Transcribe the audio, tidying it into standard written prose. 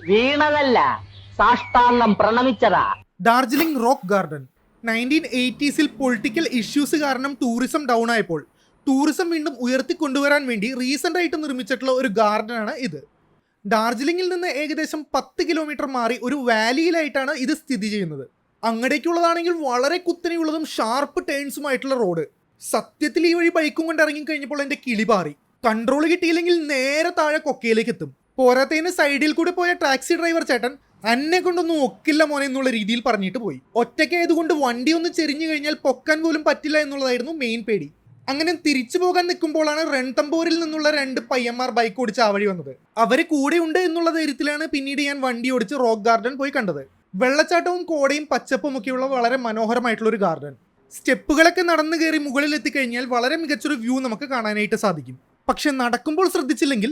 വീണതല്ല, സാഷ്ടാംഗം പ്രണമിച്ചതാ. Darjeeling rock garden 1980s political issues കാരണം ടൂറിസം ഡൗൺ ആയപ്പോൾ ടൂറിസം വീണ്ടും ഉയർത്തിക്കൊണ്ടുവരാൻ വേണ്ടി റീസെന്റ് ആയിട്ട് നിർമ്മിച്ചിട്ടുള്ള ഒരു ഗാർഡനാണ് ഇത്. ഡാർജിലിംഗിൽ നിന്ന് ഏകദേശം 10 കിലോമീറ്റർ മാറി ഒരു വാലിയിലായിട്ടാണ് ഇത് സ്ഥിതി ചെയ്യുന്നത്. അങ്ങടേക്കുള്ളതാണെങ്കിൽ വളരെ കുത്തനെയുള്ളതും ഷാർപ്പ് ടേൺസുമായിട്ടുള്ള റോഡ്. സത്യത്തിൽ ഈ വഴി ബൈക്കും കൊണ്ട് ഇറങ്ങി കഴിഞ്ഞപ്പോൾ എൻ്റെ കിളി പാറി. കൺട്രോൾ കിട്ടിയില്ലെങ്കിൽ നേരെ താഴെ കൊക്കയിലേക്ക് എത്തും. പോരാത്തതിന് സൈഡിൽ കൂടെ പോയ ടാക്സി ഡ്രൈവർ ചേട്ടൻ എന്നെ കൊണ്ടൊന്നും ഒക്കില്ല മോനെ എന്നുള്ള രീതിയിൽ പറഞ്ഞിട്ട് പോയി. ഒറ്റയ്ക്കായതുകൊണ്ട് വണ്ടി ഒന്ന് ചെരിഞ്ഞു കഴിഞ്ഞാൽ പൊക്കാൻ പോലും പറ്റില്ല എന്നുള്ളതായിരുന്നു മെയിൻ പേടി. അങ്ങനെ തിരിച്ചു പോകാൻ നിൽക്കുമ്പോഴാണ് റൺതംബോറിൽ നിന്നുള്ള 2 പയ്യന്മാർ ബൈക്ക് ഓടിച്ച് ആ വഴി വന്നത്. അവര് കൂടെ ഉണ്ട് എന്നുള്ള ധൈര്യത്തിലാണ് പിന്നീട് ഞാൻ വണ്ടി ഓടിച്ച് റോക്ക് ഗാർഡൻ പോയി കണ്ടത്. വെള്ളച്ചാട്ടവും കോടയും പച്ചപ്പും ഒക്കെയുള്ള വളരെ മനോഹരമായിട്ടുള്ള ഒരു ഗാർഡൻ. സ്റ്റെപ്പുകളൊക്കെ നടന്നു കയറി മുകളിൽ എത്തിക്കഴിഞ്ഞാൽ വളരെ മികച്ചൊരു വ്യൂ നമുക്ക് കാണാനായിട്ട് സാധിക്കും. പക്ഷെ നടക്കുമ്പോൾ ശ്രദ്ധിച്ചില്ലെങ്കിൽ